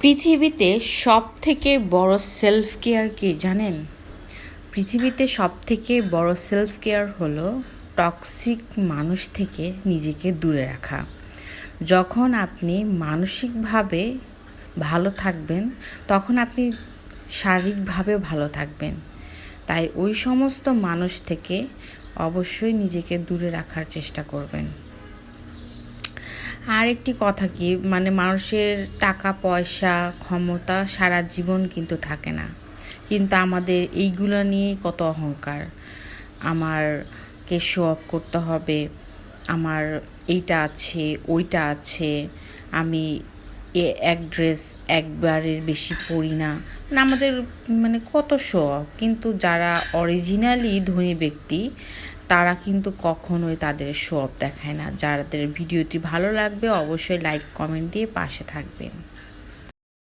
পৃথিবীতে সবথেকে বড় সেলফ কেয়ার কি জানেন? পৃথিবীতে সবথেকে বড় সেলফ কেয়ার হলো টক্সিক মানুষ থেকে নিজেকে দূরে রাখা। যখন আপনি মানসিকভাবে ভালো থাকবেন, তখন আপনি শারীরিকভাবেও ভালো থাকবেন। তাই ওই সমস্ত মানুষ থেকে অবশ্যই নিজেকে দূরে রাখার চেষ্টা করবেন। আর একটি কথা কি, মানুষের টাকা পয়সা ক্ষমতা সারা জীবন কিন্তু থাকে না, কিন্তু আমাদের এইগুলো নিয়েই কত অহংকার। আমারকে শো অফ করতে হবে, আমার এইটা আছে ওইটা আছে, আমি এক ড্রেস একবারের বেশি পরি না, আমাদের কত শো অফ। কিন্তু যারা অরিজিনালি ধনী ব্যক্তি তারা কিন্তু কখনোই তাদের শো অফ দেখায় না। যাদের ভিডিওটি ভালো লাগবে অবশ্যই লাইক কমেন্ট দিয়ে পাশে থাকবেন।